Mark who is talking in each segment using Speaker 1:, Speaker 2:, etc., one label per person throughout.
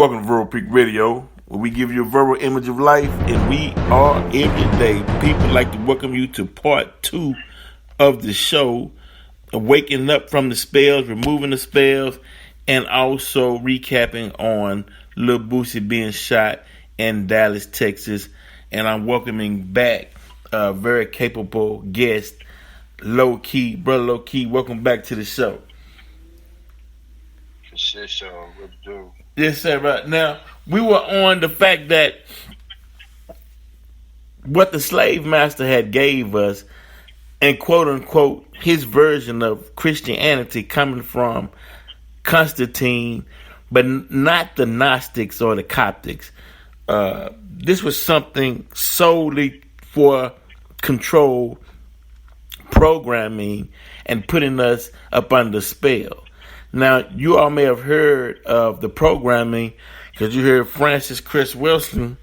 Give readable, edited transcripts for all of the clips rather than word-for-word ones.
Speaker 1: Welcome to Verbal Peak Radio, where we give you a verbal image of life, and we are everyday people. Like to welcome you to part 2 of the show, waking up from the spells, removing the spells, and also recapping on Lil Boosie being shot in Dallas, Texas. And I'm welcoming back a very capable guest, Loki. Brother Loki, welcome back to the show.
Speaker 2: For sure, what to do?
Speaker 1: Yes, sir. Right now, we were on the fact that what the slave master had gave us, and quote unquote, his version of Christianity coming from Constantine, but not the Gnostics or the Coptics. This was something solely for control, programming, and putting us up under spell. Now, you all may have heard of the programming because you heard Francis Chris Wilson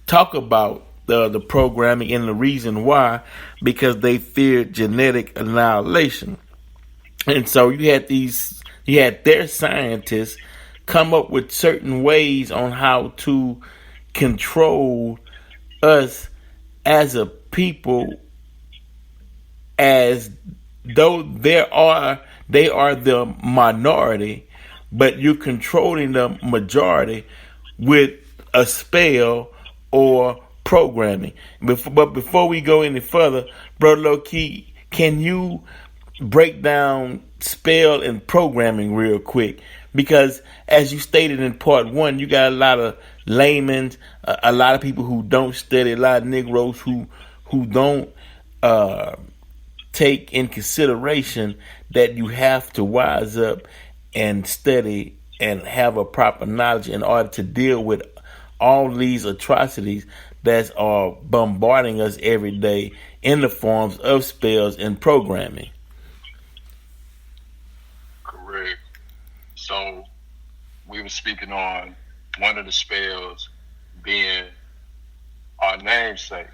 Speaker 1: talk about the programming and the reason why, because they feared genetic annihilation. And so you had their scientists come up with certain ways on how to control us as a people, as though they are the minority, but you're controlling the majority with a spell or programming. But before we go any further, Brother Loki, can you break down spell and programming real quick? Because as you stated in part 1, you got a lot of laymen, a lot of people who don't study, a lot of Negroes who don't take in consideration that you have to wise up and study and have a proper knowledge in order to deal with all these atrocities that are bombarding us every day in the forms of spells and programming.
Speaker 2: Correct. So we were speaking on one of the spells being our namesake,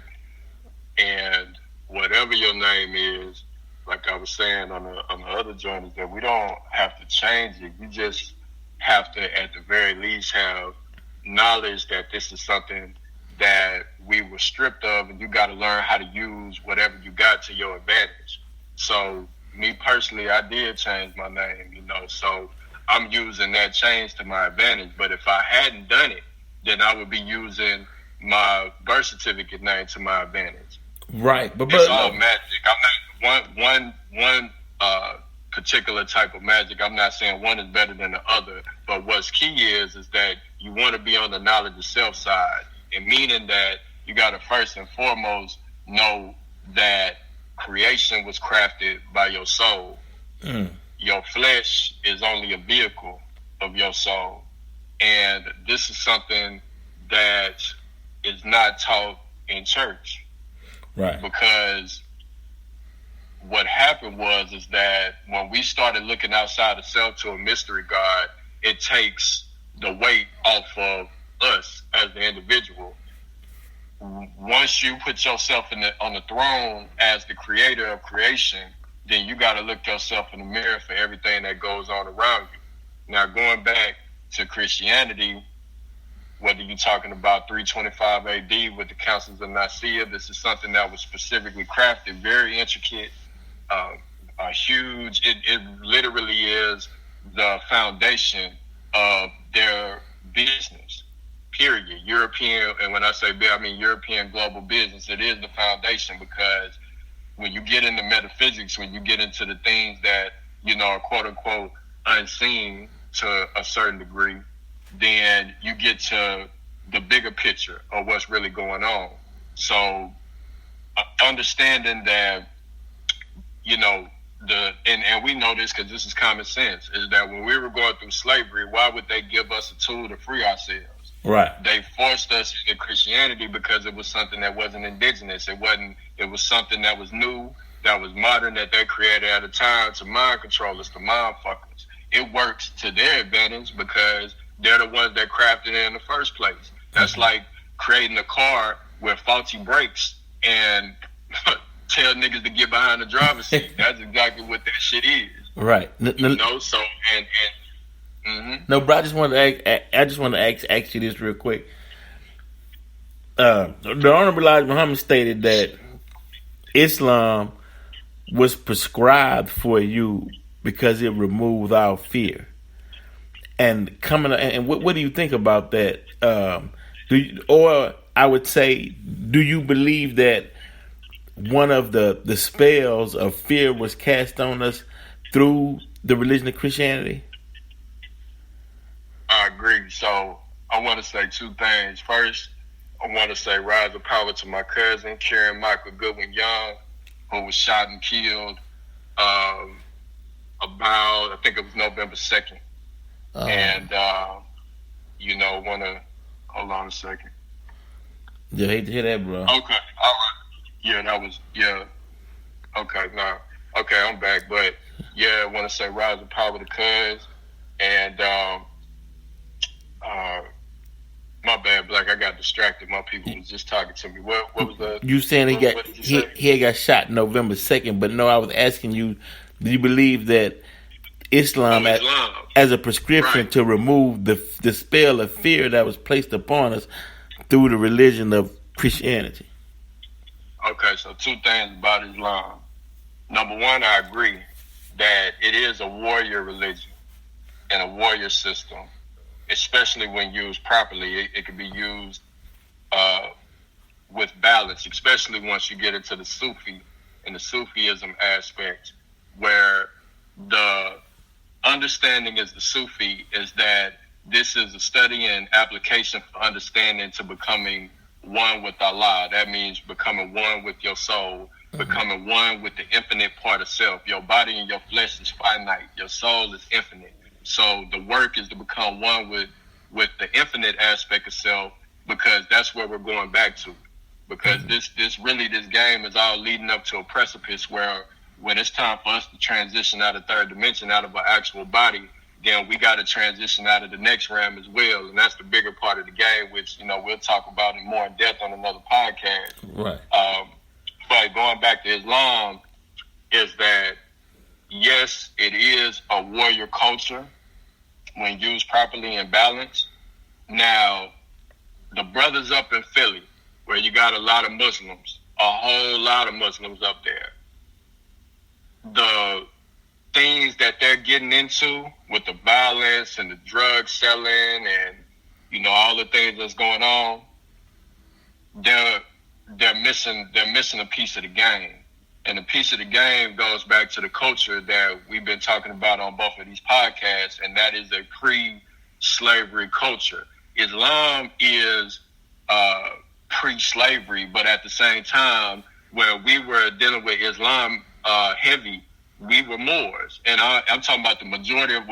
Speaker 2: and whatever your name is, like I was saying on the other joint, is that we don't have to change it. You just have to, at the very least, have knowledge that this is something that we were stripped of, and you got to learn how to use whatever you got to your advantage. So me personally, I did change my name, so I'm using that change to my advantage. But if I hadn't done it, then I would be using my birth certificate name to my advantage.
Speaker 1: Right,
Speaker 2: but it's all magic. I'm not one particular type of magic. I'm not saying one is better than the other. But what's key is that you want to be on the knowledge of self side, and meaning that you got to first and foremost know that creation was crafted by your soul. Your flesh is only a vehicle of your soul, and this is something that is not taught in church.
Speaker 1: Right.
Speaker 2: Because what happened is that when we started looking outside of self to a mystery God, it takes the weight off of us as the individual. Once you put yourself on the throne as the creator of creation, then you got to look yourself in the mirror for everything that goes on around you. Now, going back to Christianity, whether you're talking about 325 AD with the Councils of Nicaea, this is something that was specifically crafted, very intricate, huge. It literally is the foundation of their business, period. European, and when I say I mean European global business, it is the foundation, because when you get into metaphysics, when you get into the things that, are quote unquote unseen to a certain degree, then you get to the bigger picture of what's really going on. So understanding that, and we know this because this is common sense, is that when we were going through slavery, why would they give us a tool to free ourselves?
Speaker 1: Right.
Speaker 2: They forced us into Christianity because it was something that wasn't indigenous. It was something that was new, that was modern, that they created at a time to mind control us, to mind fuckers. It works to their advantage because they're the ones that crafted it in the first place. That's like creating a car with faulty brakes and tell niggas to get behind the driver's seat. That's exactly what that shit is.
Speaker 1: Right.
Speaker 2: So and
Speaker 1: No, bro. I just want to ask you this real quick. The Honorable Elijah Muhammad stated that Islam was prescribed for you because it removed our fear. And what do you think about that? Or I would say, do you believe that one of the spells of fear was cast on us through the religion of Christianity?
Speaker 2: I agree. So I want to say two things. First, I want to say rise of power to my cousin, Karen Michael Goodwin Young, who was shot and killed about, I think it was November 2nd. And, want to, hold on a second.
Speaker 1: Yeah, hate to hear that, bro.
Speaker 2: Okay, all right. Yeah, that was, yeah. Okay, nah. Okay, I'm back. But, yeah, I want to say rise of power to cuz. And, my bad, Black. I got distracted. My people was just talking to me. What was the?
Speaker 1: You saying he got shot November 2nd? But no, I was asking you, do you believe that Islam as a prescription to remove the spell of fear that was placed upon us through the religion of Christianity?
Speaker 2: Okay, so two things about Islam. Number one, I agree that it is a warrior religion and a warrior system. Especially when used properly, it can be used with balance, especially once you get into the Sufi and the Sufism aspect, where the understanding is the Sufi is that this is a study and application for understanding to becoming one with Allah. That means becoming one with your soul, becoming one with the infinite part of self. Your body and your flesh is finite. Your soul is infinite. So the work is to become one with the infinite aspect of self, because that's where we're going back to. Because this game is all leading up to a precipice where when it's time for us to transition out of third dimension, out of our actual body, then we got to transition out of the next realm as well. And that's the bigger part of the game, which, we'll talk about in more in depth on another podcast.
Speaker 1: Right.
Speaker 2: But going back to Islam is that, yes, it is a warrior culture when used properly and balanced. Now, the brothers up in Philly, where you got a lot of Muslims, a whole lot of Muslims up there, the things that they're getting into with the violence and the drug selling and, all the things that's going on, they're missing a piece of the game. And the piece of the game goes back to the culture that we've been talking about on both of these podcasts, and that is a pre-slavery culture. Islam is pre-slavery, but at the same time, where we were dealing with Islam heavy, we were Moors. And I'm talking about when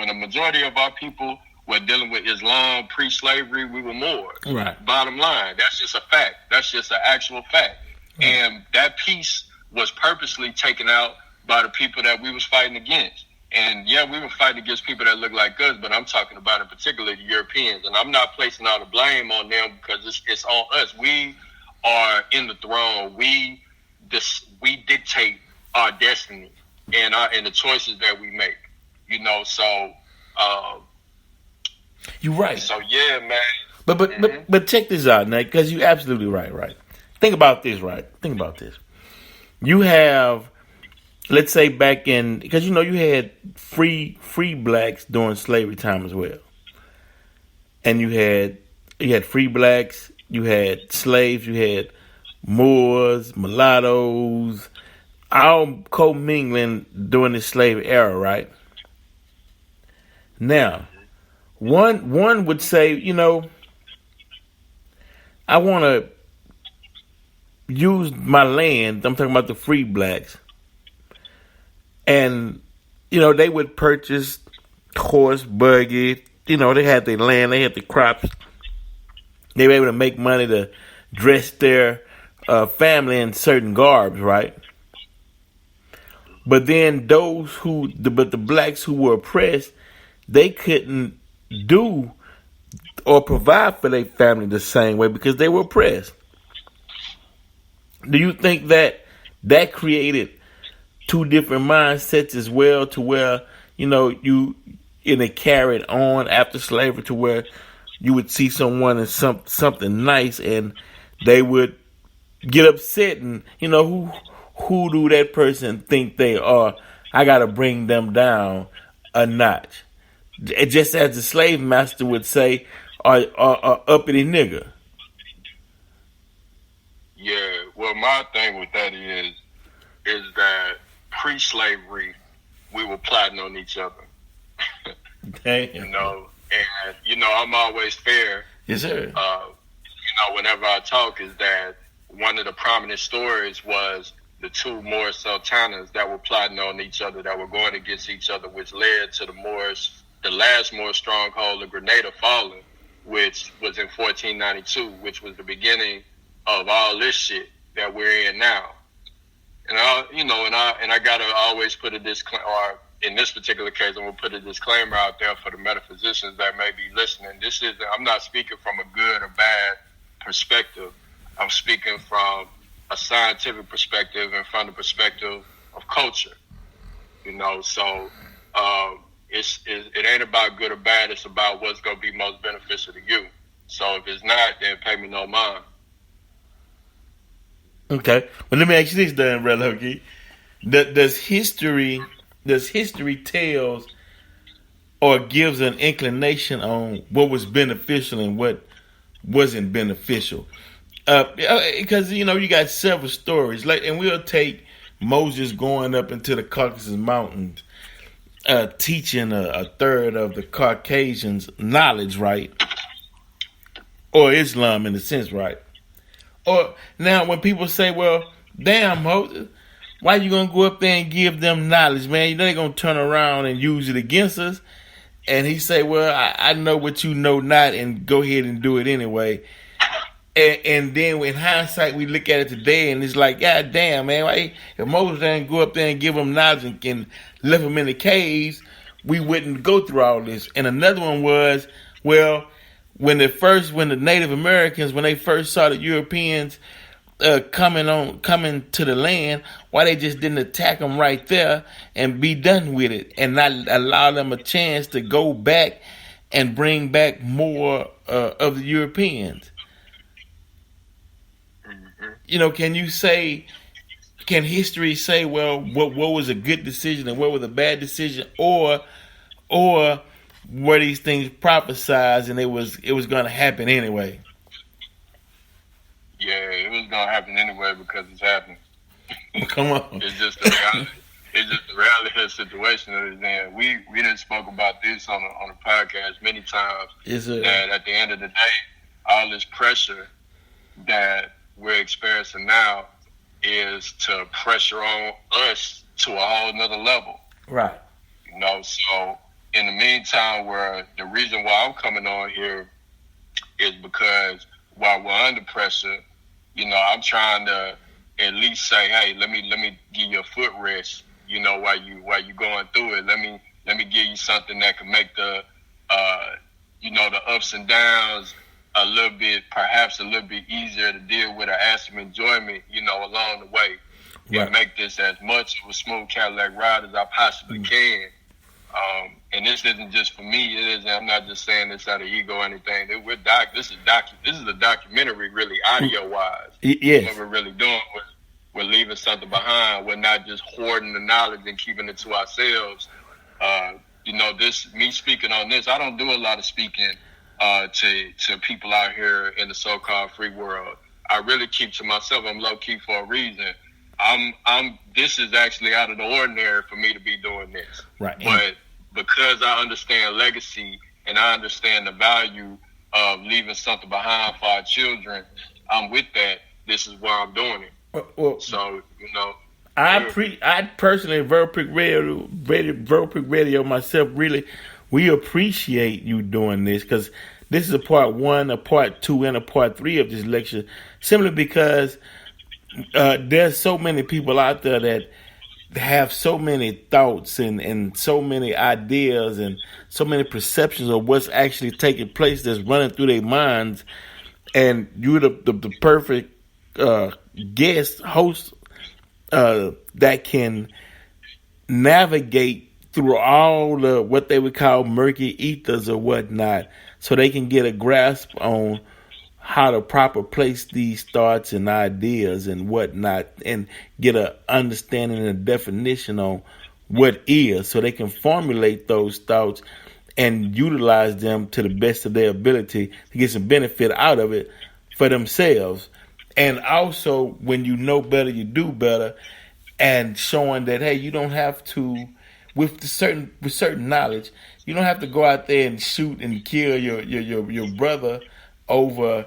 Speaker 2: the majority of our people were dealing with Islam pre-slavery, we were Moors.
Speaker 1: Right.
Speaker 2: Bottom line, that's just a fact. That's just an actual fact. Right. And that piece was purposely taken out by the people that we was fighting against. And yeah, we were fighting against people that look like us, but I'm talking about in particular the Europeans. And I'm not placing all the blame on them because it's on us. We are in the throne. We dictate our destiny and the choices that we make. So
Speaker 1: you're right.
Speaker 2: So yeah, man.
Speaker 1: But check this out, Nate, because you're absolutely right. Right. Think about this. Right. Think about this. You have, let's say back in, because you had free blacks during slavery time as well, and you had free blacks, you had slaves, you had Moors, mulattoes, all commingling during the slave era, right? Now, one would say, I want to use my land. I'm talking about the free blacks. And, they would purchase horse, buggy. They had their land. They had the crops. They were able to make money to dress their family in certain garbs, right? But then the blacks who were oppressed, they couldn't do or provide for their family the same way because they were oppressed. Do you think that created two different mindsets as well, to where you and it carried on after slavery to where you would see someone in something nice and they would get upset and who do that person think they are? I gotta bring them down a notch. Just as the slave master would say, or uppity nigger.
Speaker 2: Yeah. Well, my thing with that is that pre-slavery we were plotting on each other.
Speaker 1: Damn.
Speaker 2: And I'm always fair.
Speaker 1: Yes, sir.
Speaker 2: Whenever I talk, is that one of the prominent stories was the two Moorish sultanas that were plotting on each other, that were going against each other, which led to the last Moorish stronghold of Grenada falling, which was in 1492, which was the beginning of all this shit that we're in now. And I gotta always put a disclaimer, or in this particular case, I'm gonna put a disclaimer out there for the metaphysicians that may be listening. I'm not speaking from a good or bad perspective. I'm speaking from a scientific perspective and from the perspective of culture. So it ain't about good or bad. It's about what's gonna be most beneficial to you. So if it's not, then pay me no mind.
Speaker 1: Okay. Well, let me ask you this, then, Red Loki. Does history tells or gives an inclination on what was beneficial and what wasn't beneficial? Because you got several stories, and we'll take Moses going up into the Caucasus Mountains, teaching a third of the Caucasians knowledge, right? Or Islam in a sense, right? Or now when people say, well, damn, Moses, why you gonna go up there and give them knowledge, man? They're gonna turn around and use it against us. And he say, well, I know what you know not, and go ahead and do it anyway. And then in hindsight, we look at it today, and it's like, God damn, man, why, if Moses didn't go up there and give them knowledge and left them in the caves, we wouldn't go through all this. And another one was, well, when the Native Americans, when they first saw the Europeans coming to the land, why they just didn't attack them right there and be done with it, and not allow them a chance to go back and bring back more of the Europeans? Can history say, well, what was a good decision and what was a bad decision, or were these things prophesized and it was going to happen anyway?
Speaker 2: Yeah, it was going to happen anyway because it's happening.
Speaker 1: Come on.
Speaker 2: It's just the reality. It's just the reality of the situation that it's in. We done spoke about this on the podcast many times.
Speaker 1: Yes, sir.
Speaker 2: That at the end of the day, all this pressure that we're experiencing now is to pressure on us to a whole nother level.
Speaker 1: Right.
Speaker 2: So in the meantime, where the reason why I'm coming on here is because while we're under pressure, I'm trying to at least say, hey, let me give you a foot rest, while you going through it. Let me give you something that can make the the ups and downs perhaps a little bit easier to deal with, or add some enjoyment, along the way.
Speaker 1: Right.
Speaker 2: And make this as much of a smooth Cadillac ride as I possibly can. And this isn't just for me. I'm not just saying this out of ego or anything. This is a documentary, really, audio wise.
Speaker 1: Yes.
Speaker 2: What we're really doing, we're leaving something behind. We're not just hoarding the knowledge and keeping it to ourselves. Me speaking on this, I don't do a lot of speaking to people out here in the so-called free world. I really keep to myself. I'm low key for a reason. This is actually out of the ordinary for me to be doing this.
Speaker 1: Right.
Speaker 2: But because I understand legacy and I understand the value of leaving something behind for our children, I'm with that. This is why I'm doing it.
Speaker 1: Well,
Speaker 2: so,
Speaker 1: I personally, Verpic Radio myself, really, we appreciate you doing this, because this is a part 1, a part 2, and a part 3 of this lecture, simply because there's so many people out there that have so many thoughts and so many ideas and so many perceptions of what's actually taking place that's running through their minds, and you're the perfect guest host that can navigate through all the what they would call murky ethers or whatnot, so they can get a grasp on how to proper place these thoughts and ideas and whatnot, and get a understanding and a definition on what is, so they can formulate those thoughts and utilize them to the best of their ability to get some benefit out of it for themselves. And also, when you know better, you do better, and showing that, hey, you don't have to, with certain knowledge, you don't have to go out there and shoot and kill your brother over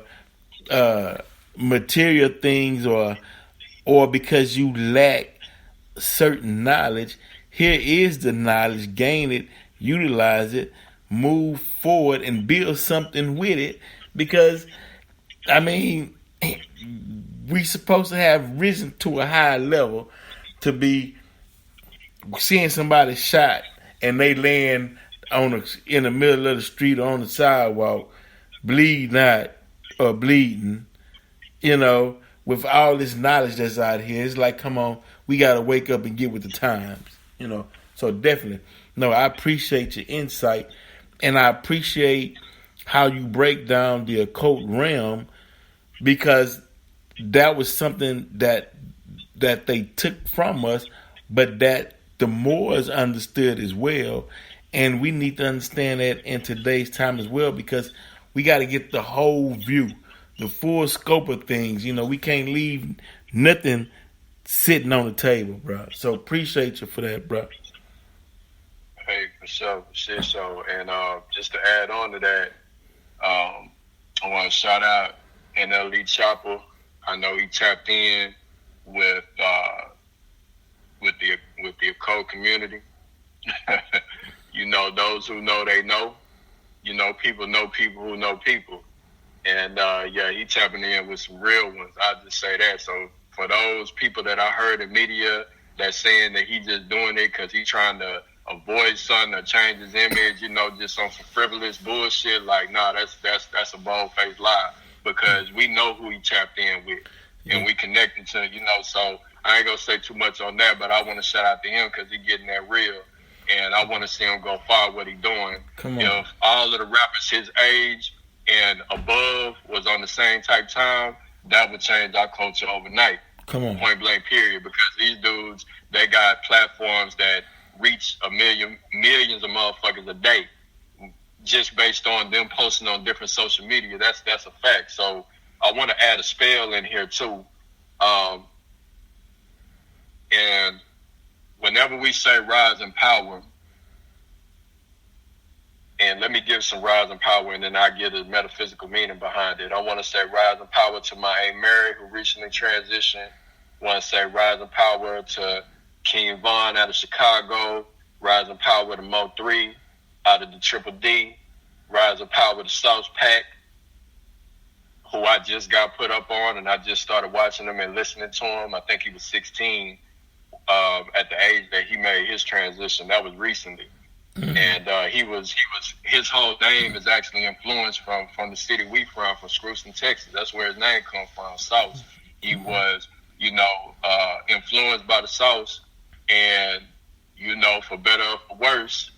Speaker 1: material things, or because you lack certain knowledge. Here is the knowledge, gain it, utilize it, move forward, and build something with it. Because, I mean, we supposed to have risen to a higher level to be seeing somebody shot and they laying in the middle of the street or on the sidewalk, bleeding out or bleeding, with all this knowledge that's out here. It's like, come on, we got to wake up and get with the times, So definitely, no, I appreciate your insight, and I appreciate how you break down the occult realm, because that was something that they took from us, but that the Moors understood as well. And we need to understand that in today's time as well, because we got to get the whole view, the full scope of things. We can't leave nothing sitting on the table, bro. So appreciate you for that, bro.
Speaker 2: Hey, for sure. So, and just to add on to that, I want to shout out NLE Chopper. I know he tapped in with the occult community. Those who know, they know. People know people who know people. And he tapping in with some real ones. I'll just say that. So for those people that I heard in media that's saying that he just doing it because he trying to avoid something or change his image, just on some frivolous bullshit, like, nah, that's a bold-faced lie, because we know who he tapped in with, and we connected to, so I ain't gonna say too much on that, but I want to shout out to him because he getting that real, and I want to see him go far what he doing.
Speaker 1: Come on.
Speaker 2: If all of the rappers his age and above was on the same type time, that would change our culture overnight.
Speaker 1: Come on.
Speaker 2: Point blank period, because these dudes, they got platforms that reach millions of motherfuckers a day, just based on them posting on different social media. That's a fact. So I want to add a spell in here too. And whenever we say rise in power, and let me give some rise in power, and then I give the metaphysical meaning behind it. I want to say rise in power to my Aunt Mary, who recently transitioned. I want to say rise in power to King Von out of Chicago. Rise in power to Mo 3 out of the Triple D. Rise in power to Sauce Pack, who I just got put up on, and I just started watching him and listening to him. I think he was 16 at the age that he made his transition. That was recently. Mm-hmm. And his whole name is actually influenced from the city we from Screwston, Texas. That's where his name comes from, Sauce. He was, influenced by the Sauce, and, for better or for worse,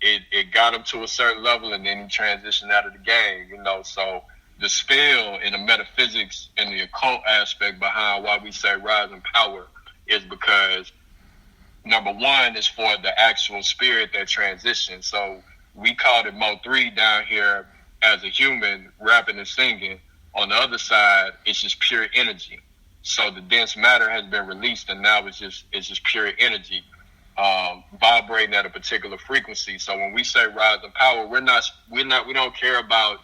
Speaker 2: it got him to a certain level, and then he transitioned out of the game, So the spell in the metaphysics and the occult aspect behind why we say rise in power is because, number one, is for the actual spirit that transitions. So we called it Mo 3 down here as a human rapping and singing. On the other side, it's just pure energy. So the dense matter has been released, and now it's just pure energy, vibrating at a particular frequency. So when we say rise in power, we don't care about,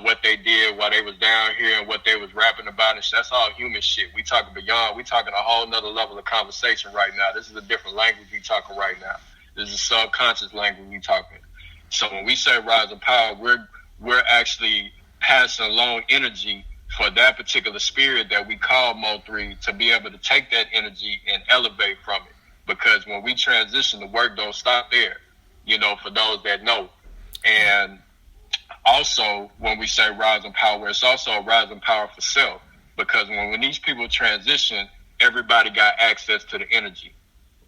Speaker 2: what they did while they was down here and what they was rapping about. And that's all human shit. We talking a whole nother level of conversation right now. This is a different language we talking right now. This is a subconscious language we talking. So when we say rise in power, we're actually passing along energy for that particular spirit that we call Mo 3 to be able to take that energy and elevate from it. Because when we transition, the work don't stop there, for those that know. And also, when we say rise in power, it's also a rise in power for self. Because when these people transition, everybody got access to the energy.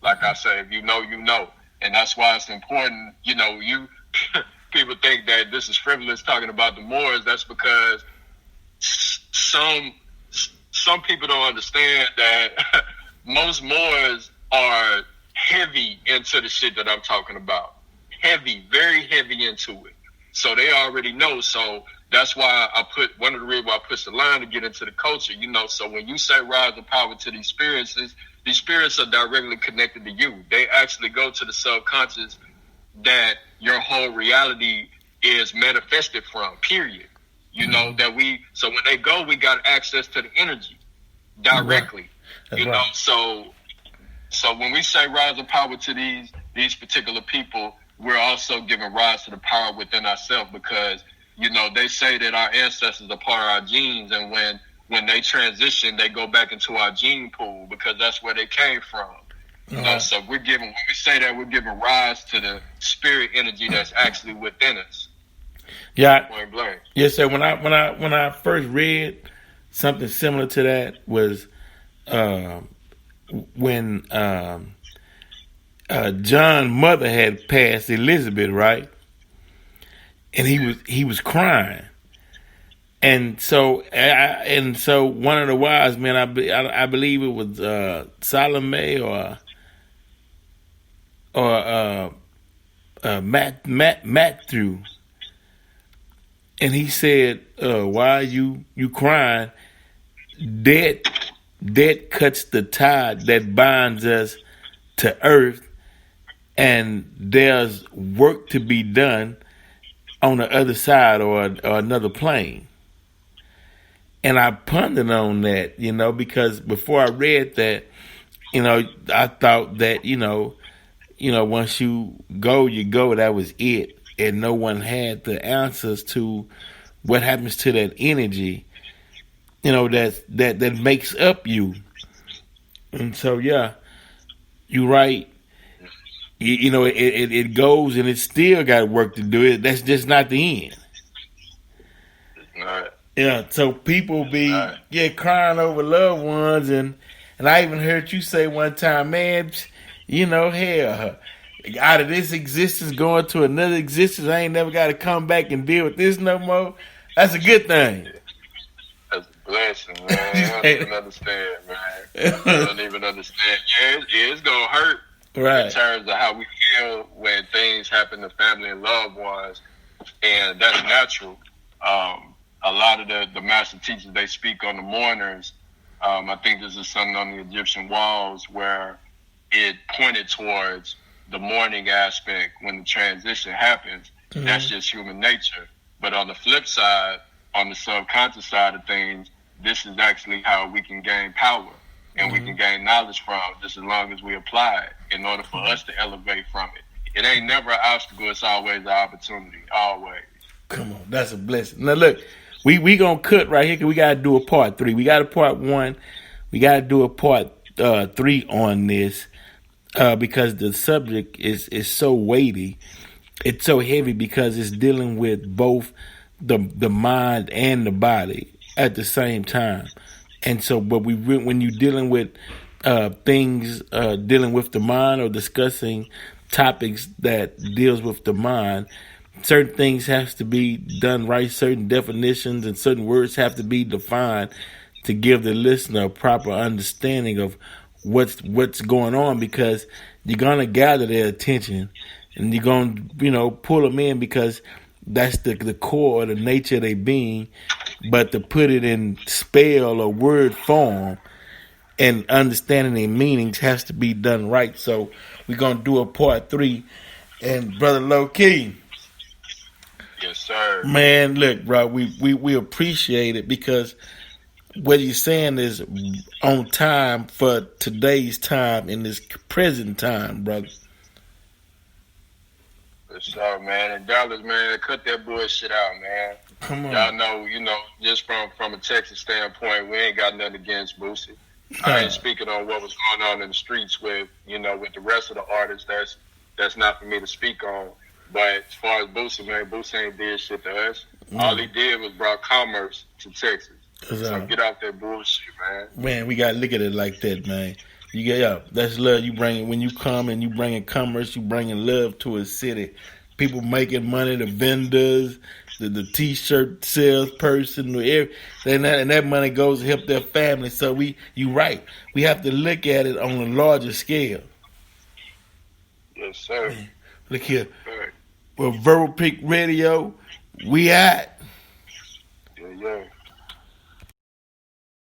Speaker 2: Like I say, if you know, you know. And that's why it's important. You people think that this is frivolous talking about the Moors. That's because some people don't understand that most Moors are heavy into the shit that I'm talking about. Heavy, very heavy into it. So they already know. So that's why one of the reasons why I push the line to get into the culture, so when you say rise of power to these spirits are directly connected to you. They actually go to the subconscious that your whole reality is manifested from, period. So when they go, we got access to the energy directly.
Speaker 1: Right.
Speaker 2: So when we say rise of power to these particular people, we're also giving rise to the power within ourselves, because they say that our ancestors are part of our genes, and when they transition, they go back into our gene pool because that's where they came from. So when we say that, we're giving rise to the spirit energy that's actually within us.
Speaker 1: Yeah.
Speaker 2: Point blank.
Speaker 1: Yes, sir. When I first read something similar to that was when John's mother had passed, Elizabeth, right? And he was crying, and so one of the wise men, I believe it was Salome or Matthew, and he said, "Why are you crying? Debt cuts the tie that binds us to earth, and there's work to be done on the other side or another plane." And I pondered on that, because before I read that, I thought that, once you go, that was it. And no one had the answers to what happens to that energy, that makes up you. And so, yeah, you're right. It goes, and it still got work to do. That's just not the end.
Speaker 2: Right.
Speaker 1: Yeah, so people be crying over loved ones, and I even heard you say one time, man, hell, out of this existence going to another existence, I ain't never got to come back and deal with this no more. That's a good thing.
Speaker 2: That's a blessing, man. I don't even understand, man. I don't even understand. Yeah, it's gonna hurt.
Speaker 1: Right.
Speaker 2: In terms of how we feel when things happen to family and loved ones, and that's natural. A lot of the master teachers, they speak on the mourners. I think this is something on the Egyptian walls where it pointed towards the mourning aspect when the transition happens. Mm-hmm. That's just human nature. But on the flip side, on the subconscious side of things, this is actually how we can gain power. And we can gain knowledge from just as long as we apply it in order for us to elevate from it. It ain't never an obstacle. It's always an opportunity. Always.
Speaker 1: Come on. That's a blessing. Now, look, we going to cut right here because we got to do a part 3. We got a part 1. We got to do a part 3 on this because the subject is so weighty. It's so heavy because it's dealing with both the mind and the body at the same time. And so, but when you're dealing with things dealing with the mind or discussing topics that deals with the mind, certain things have to be done right. Certain definitions and certain words have to be defined to give the listener a proper understanding of what's going on, because you're gonna gather their attention and you're gonna pull them in because that's the core or the nature of their being. But to put it in spell or word form and understanding their meanings has to be done right. So we're going to do a part 3. And Brother Loki.
Speaker 2: Yes, sir.
Speaker 1: Man, look, bro, we appreciate it because what you're saying is on time for today's time in this present time, brother.
Speaker 2: For sure, man. And Dallas, man, cut that bullshit out, man.
Speaker 1: Come on.
Speaker 2: Y'all know, just from a Texas standpoint, we ain't got nothing against Boosie. I ain't speaking on what was going on in the streets with the rest of the artists. That's not for me to speak on. But as far as Boosie, man, Boosie ain't did shit to us. All he did was brought commerce to Texas. So get out that bullshit, man.
Speaker 1: Man, we got to look at it like that, man. Yeah, that's love. You bring when you come and you bringing commerce, you bringing love to a city. People making money, the vendors, the t-shirt salesperson, and that money goes to help their family. So you right. We have to look at it on a larger scale.
Speaker 2: Yes, sir.
Speaker 1: Look here,
Speaker 2: Sir.
Speaker 1: with Verbal Peak Radio, we at.
Speaker 2: Yeah, yeah.